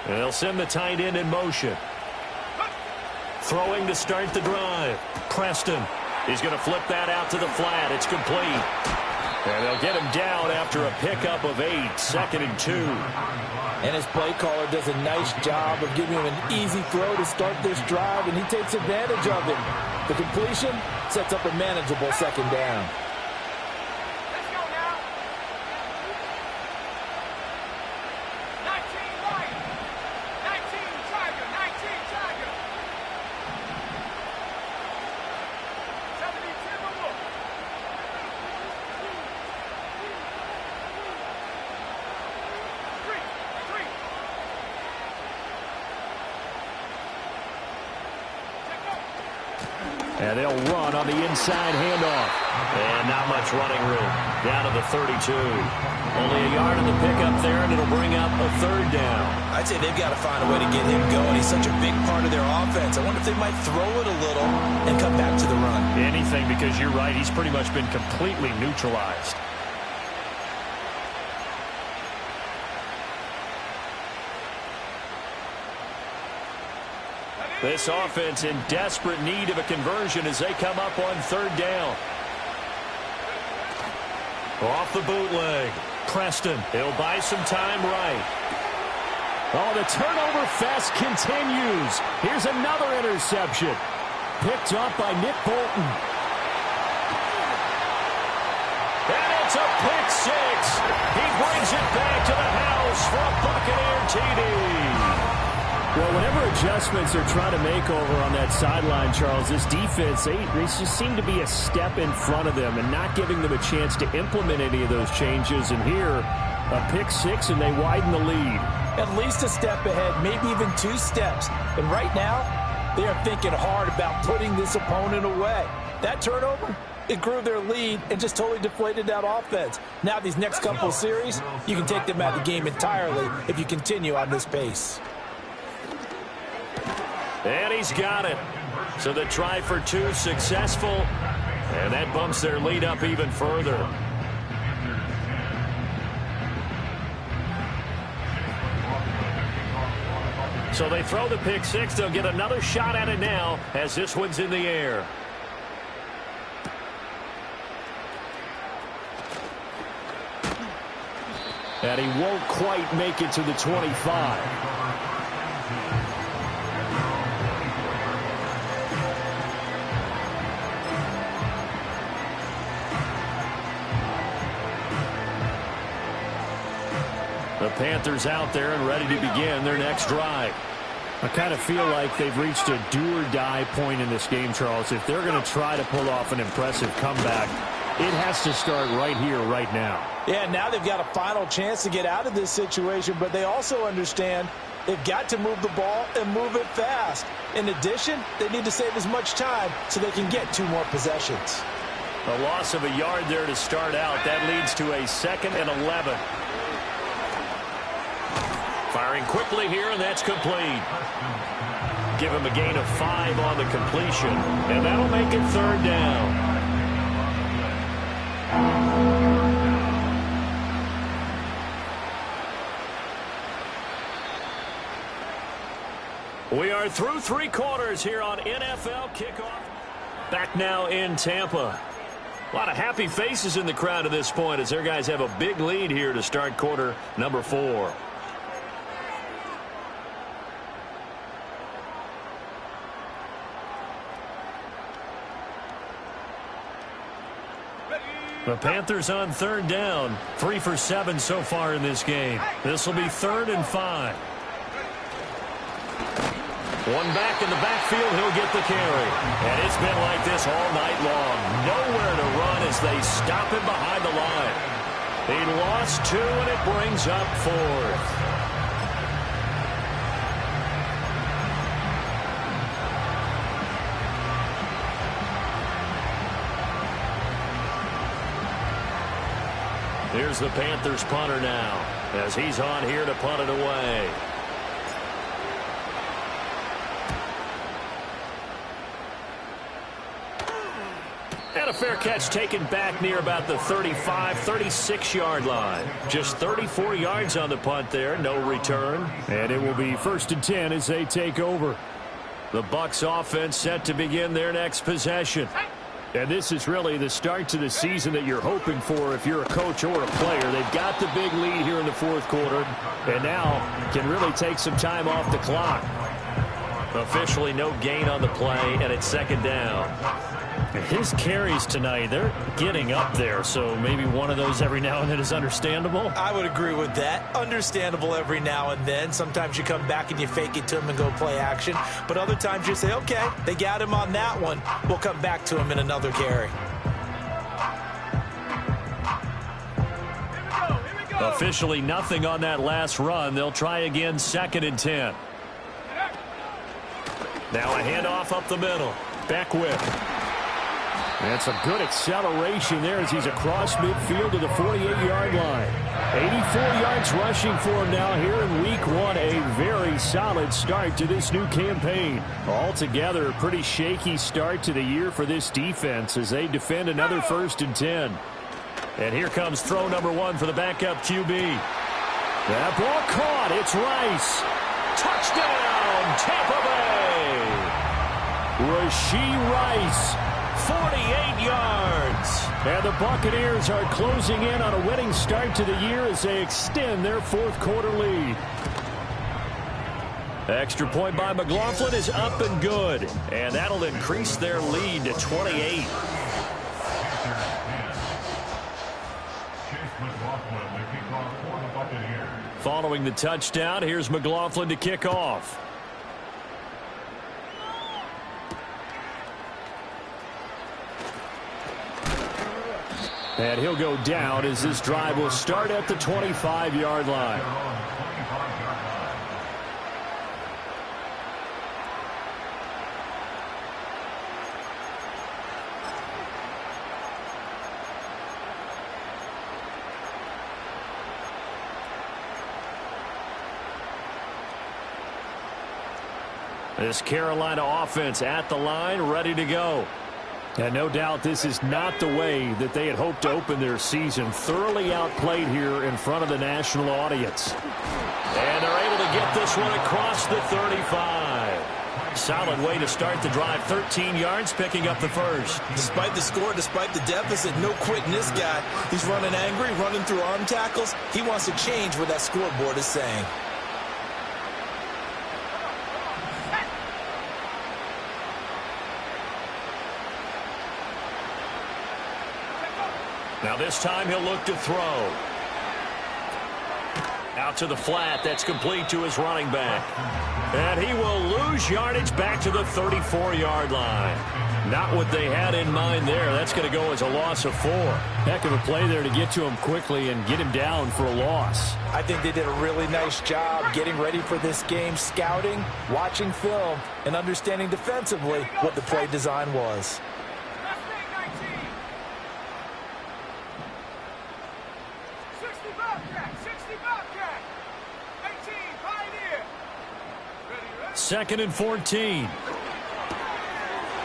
And they'll send the tight end in motion. Throwing to start the drive. Preston. He's going to flip that out to the flat. It's complete. And they'll get him down after a pickup of 8, 2nd and 2. And his play caller does a nice job of giving him an easy throw to start this drive, and he takes advantage of it. The completion sets up a manageable second down. Let's go now. 19 Lions. 19 Tiger. 19 Tiger. 70 Timberwolves. Three. And they'll run on the inside handoff. And not much running room. Down to the 32. Only a yard in the pickup there, and it'll bring up a third down. I'd say they've got to find a way to get him going. He's such a big part of their offense. I wonder if they might throw it a little and come back to the run. Anything, because you're right, he's pretty much been completely neutralized. This offense in desperate need of a conversion as they come up on third down. Off the bootleg. Preston. He'll buy some time right. Oh, the turnover fest continues. Here's another interception. Picked up by Nick Bolton. And it's a pick six. He brings it back to the house for a Buccaneer TD. Well, whatever adjustments they're trying to make over on that sideline, Charles, this defense, they just seem to be a step in front of them and not giving them a chance to implement any of those changes. And here, a pick six, and they widen the lead. At least a step ahead, maybe even 2 steps. And right now, they are thinking hard about putting this opponent away. That turnover, it grew their lead and just totally deflated that offense. Now these next couple of series, you can take them out of the game entirely if you continue on this pace. And he's got it. So the try for 2 successful. And that bumps their lead up even further. So they throw the pick six. They'll get another shot at it now as this one's in the air. And he won't quite make it to the 25. The Panthers out there and ready to begin their next drive. I kind of feel like they've reached a do-or-die point in this game, Charles. If they're going to try to pull off an impressive comeback, it has to start right here, right now. Yeah, now they've got a final chance to get out of this situation, but they also understand they've got to move the ball and move it fast. In addition, they need to save as much time so they can get 2 more possessions. A loss of a yard there to start out. That leads to a 2nd and 11. Firing quickly here, and that's complete. Give him a gain of 5 on the completion, and that'll make it 3rd down. We are through 3 quarters here on NFL Kickoff. Back now in Tampa. A lot of happy faces in the crowd at this point as their guys have a big lead here to start quarter number 4. The Panthers on 3rd down. 3 for 7 so far in this game. This will be 3rd and 5. One back in the backfield, he'll get the carry. And it's been like this all night long. Nowhere to run as they stop him behind the line. He lost 2, and it brings up 4th. Here's the Panthers punter now as he's on here to punt it away. And a fair catch taken back near about the 35, 36-yard line. Just 34 yards on the punt there, no return. And it will be 1st and 10 as they take over. The Bucs offense set to begin their next possession. And this is really the start to the season that you're hoping for if you're a coach or a player. They've got the big lead here in the 4th quarter and now can really take some time off the clock. Officially no gain on the play, and it's 2nd down. His carries tonight, they're getting up there, so maybe one of those every now and then is understandable. I would agree with that. Understandable every now and then. Sometimes you come back and you fake it to him and go play action. But other times you say, okay, they got him on that one. We'll come back to him in another carry. Here we go. Officially nothing on that last run. They'll try again, 2nd and 10. Now a handoff up the middle. Beckwith. That's a good acceleration there as he's across midfield to the 48-yard line. 84 yards rushing for him now here in week 1. A very solid start to this new campaign. Altogether, a pretty shaky start to the year for this defense as they defend another 1st and 10. And here comes throw number 1 for the backup QB. That ball caught. It's Rice. Touchdown, Tampa Bay. Rashee Rice. 48 yards. And the Buccaneers are closing in on a winning start to the year as they extend their 4th quarter lead. Extra point by McLaughlin is up and good. And that'll increase their lead to 28. Following the touchdown, here's McLaughlin to kick off. And he'll go down as this drive will start at the 25-yard line. This Carolina offense at the line, ready to go. And no doubt this is not the way that they had hoped to open their season. Thoroughly outplayed here in front of the national audience. And they're able to get this one across the 35. Solid way to start the drive. 13 yards, picking up the 1st. Despite the score, despite the deficit, no quitting this guy. He's running angry, running through arm tackles. He wants to change what that scoreboard is saying. Now this time he'll look to throw. Out to the flat. That's complete to his running back. And he will lose yardage back to the 34-yard line. Not what they had in mind there. That's going to go as a loss of 4. Heck of a play there to get to him quickly and get him down for a loss. I think they did a really nice job getting ready for this game, scouting, watching film, and understanding defensively what the play design was. 2nd and 14.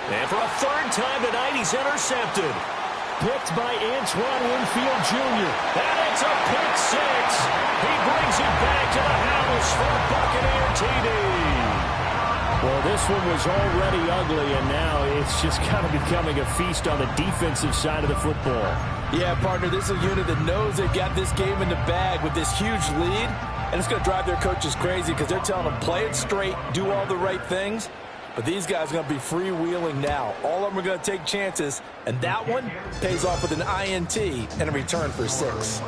And for a 3rd time tonight, he's intercepted. picked by Antoine Winfield Jr. And it's a pick six. He brings it back to the house for a Buccaneer TD. Well, this one was already ugly, and now it's just kind of becoming a feast on the defensive side of the football. Yeah, partner, this is a unit that knows they've got this game in the bag with this huge lead, and it's going to drive their coaches crazy because they're telling them, play it straight, do all the right things. But these guys are going to be freewheeling now. All of them are going to take chances, and that one pays off with an INT and a return for 6.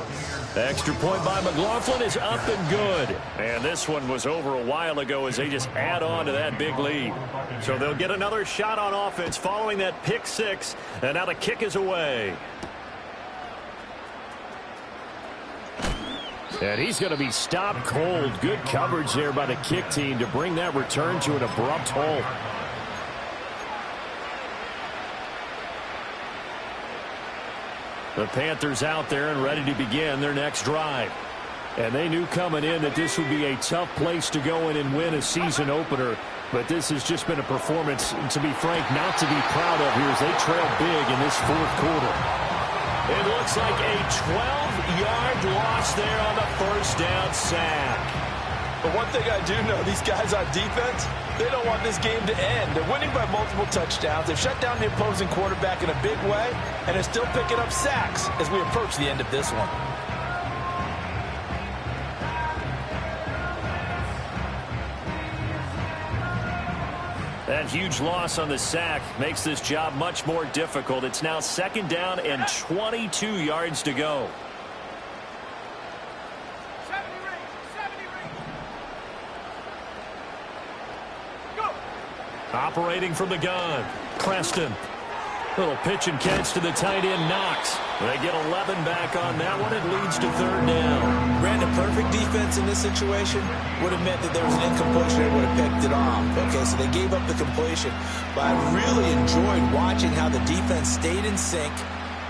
The extra point by McLaughlin is up and good. And this one was over a while ago as they just add on to that big lead. So they'll get another shot on offense following that pick six. And now the kick is away. And he's going to be stopped cold. Good coverage there by the kick team to bring that return to an abrupt halt. The Panthers out there and ready to begin their next drive. And they knew coming in that this would be a tough place to go in and win a season opener. But this has just been a performance, to be frank, not to be proud of here as they trail big in this fourth quarter. It looks like a 12-yard loss there on the first down sack. But one thing I do know, these guys on defense, they don't want this game to end. They're winning by multiple touchdowns. They've shut down the opposing quarterback in a big way, and they're still picking up sacks as we approach the end of this one. That huge loss on the sack makes this job much more difficult. It's now second down and 22 yards to go. 70 ring. Go. Operating from the gun, Preston. Little pitch and catch to the tight end, Knox. They get 11 back on that one. It leads to third down. Brandon, perfect defense in this situation would have meant that there was an incompletion. They would have picked it off. Okay, so they gave up the completion. But I really enjoyed watching how the defense stayed in sync,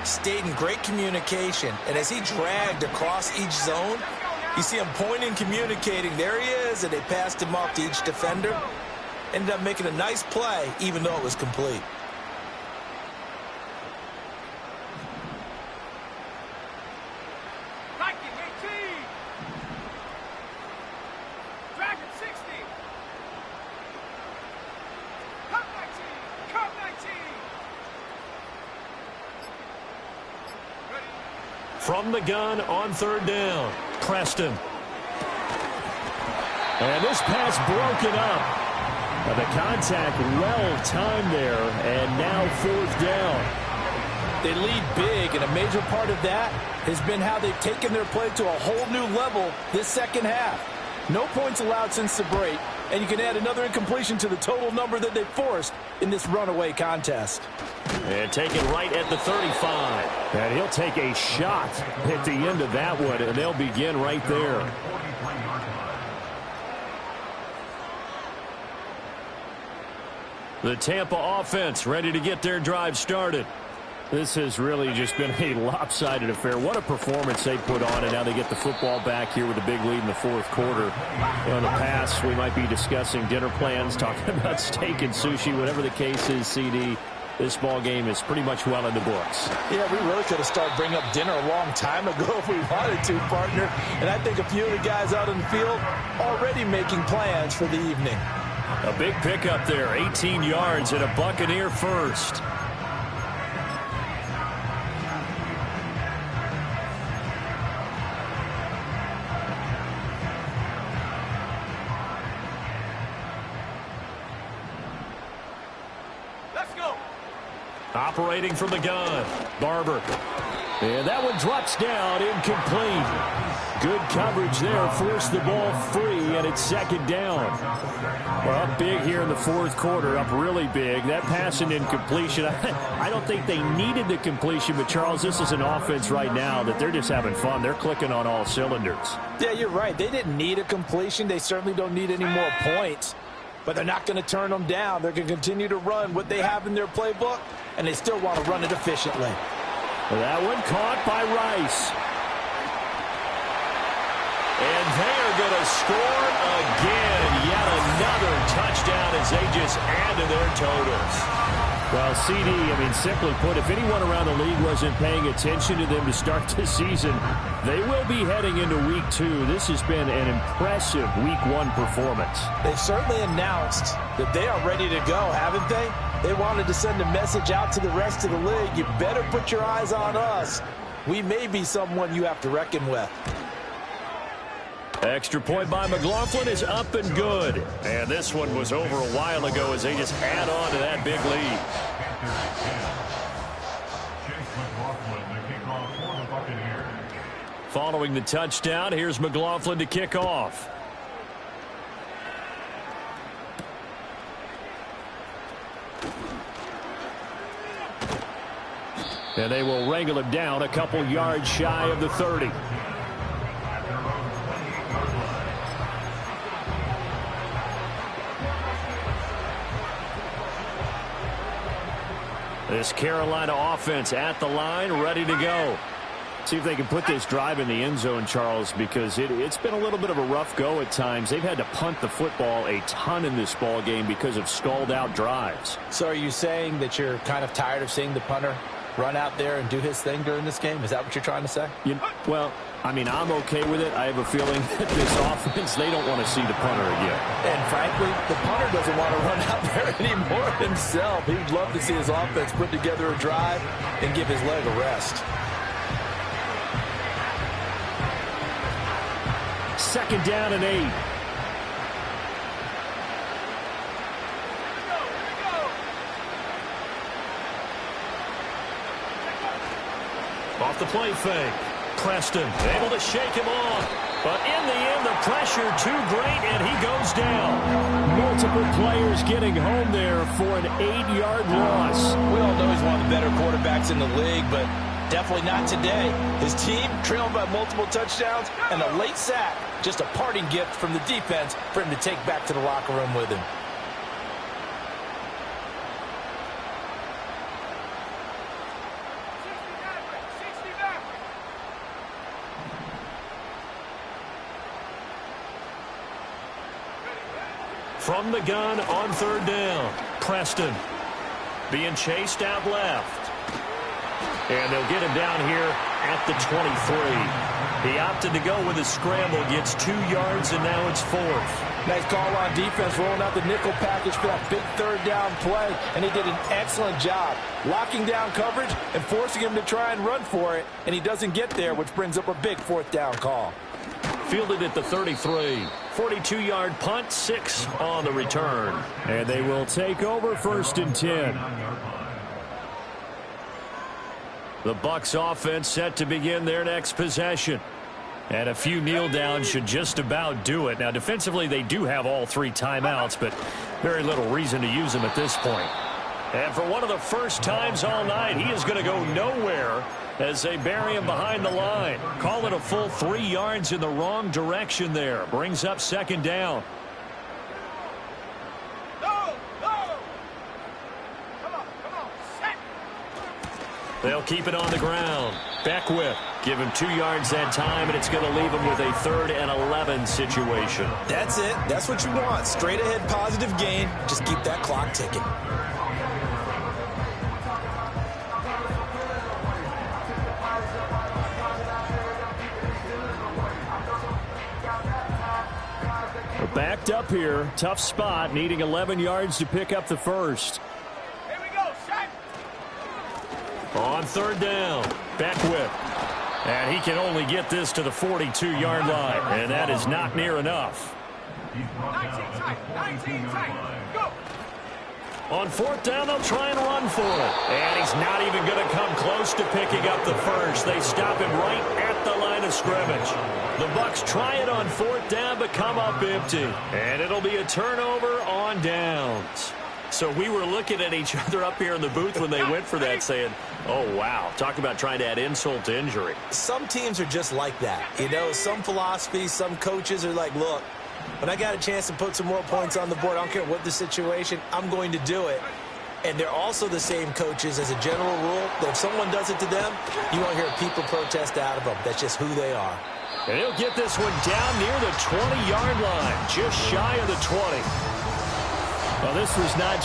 stayed in great communication. And as he dragged across each zone, you see him pointing, communicating. There he is, and they passed him off to each defender. Ended up making a nice play, even though it was complete. From the gun on third down, Preston. And this pass broken up. The contact well timed there, and now fourth down. They lead big, and a major part of that has been how they've taken their play to a whole new level this second half. No points allowed since the break, and you can add another incompletion to the total number that they forced in this runaway contest. And taken right at the 35. And he'll take a shot at the end of that one, and they'll begin right there. The Tampa offense ready to get their drive started. This has really just been a lopsided affair. What a performance they put on, and now they get the football back here with a big lead in the fourth quarter. In the past, we might be discussing dinner plans, talking about steak and sushi, whatever the case is, CD. This ball game is pretty much well in the books. Yeah, we really could have started bringing up dinner a long time ago if we wanted to, partner. And I think a few of the guys out in the field already making plans for the evening. A big pickup there, 18 yards and a Buccaneer first. Operating from the gun, Barber. And that one drops down, incomplete. Good coverage there, forced the ball free, and it's second down. Well, up big here in the fourth quarter, up really big. That pass and incompletion, I don't think they needed the completion, but Charles, this is an offense right now that they're just having fun. They're clicking on all cylinders. Yeah, you're right. They didn't need a completion. They certainly don't need any more points. But they're not going to turn them down. They're going to continue to run what they have in their playbook, and they still want to run it efficiently. That one caught by Rice. And they're going to score again. Yet another touchdown as they just add to their totals. Well, CD, simply put, if anyone around the league wasn't paying attention to them to start this season, they will be heading into Week 2. This has been an impressive Week 1 performance. They've certainly announced that they are ready to go, haven't they? They wanted to send a message out to the rest of the league. You better put your eyes on us. We may be someone you have to reckon with. Extra point by McLaughlin is up and good. And this one was over a while ago as they just add on to that big lead. Following the touchdown, here's McLaughlin to kick off. And they will wrangle him down a couple yards shy of the 30. This Carolina offense at the line, ready to go. See if they can put this drive in the end zone, Charles, because it's been a little bit of a rough go at times. They've had to punt the football a ton in this ball game because of stalled-out drives. So are you saying that you're kind of tired of seeing the punter run out there and do his thing during this game? Is that what you're trying to say? I'm okay with it. I have a feeling that this offense, they don't want to see the punter again. And frankly, the punter doesn't want to run out there anymore himself. He'd love to see his offense put together a drive and give his leg a rest. Second down and 8. Off the play fake. Preston able to shake him off. But in the end, the pressure too great, and he goes down. Multiple players getting home there for an 8-yard loss. We all know he's one of the better quarterbacks in the league, but definitely not today. His team trailed by multiple touchdowns and a late sack. Just a parting gift from the defense for him to take back to the locker room with him. From the gun on third down, Preston being chased out left. And they'll get him down here at the 23. He opted to go with a scramble, gets 2 yards, and now it's 4th. Nice call on defense, rolling out the nickel package for that big third down play, and he did an excellent job locking down coverage and forcing him to try and run for it, and he doesn't get there, which brings up a big 4th down call. Fielded at the 33. 42-yard punt, 6 on the return. And they will take over 1st and 10. The Bucs offense set to begin their next possession. And a few kneel downs should just about do it. Now, defensively, they do have all 3 timeouts, but very little reason to use them at this point. And for one of the first times all night, he is going to go nowhere as they bury him behind the line. Call it a full 3 yards in the wrong direction there. Brings up 2nd down. They'll keep it on the ground. Beckwith, give him 2 yards that time, and it's going to leave him with a 3rd and 11 situation. That's it. That's what you want. Straight ahead positive gain. Just keep that clock ticking. We're backed up here. Tough spot, needing 11 yards to pick up the 1st. Here we go, set. On 3rd down, Beckwith. And he can only get this to the 42-yard line, and that is not near enough. 19 tight, 19 tight. Go. On 4th down, they'll try and run for it. And he's not even going to come close to picking up the 1st. They stop him right at the line of scrimmage. The Bucs try it on 4th down, but come up empty. And it'll be a turnover on downs. So we were looking at each other up here in the booth when they went for that, saying, oh, wow, talk about trying to add insult to injury. Some teams are just like that. You know, some philosophies, some coaches are like, look, when I got a chance to put some more points on the board, I don't care what the situation, I'm going to do it. And they're also the same coaches as a general rule that if someone does it to them, you won't hear people protest out of them. That's just who they are. And he'll get this one down near the 20-yard line, just shy of the 20. Well, this was not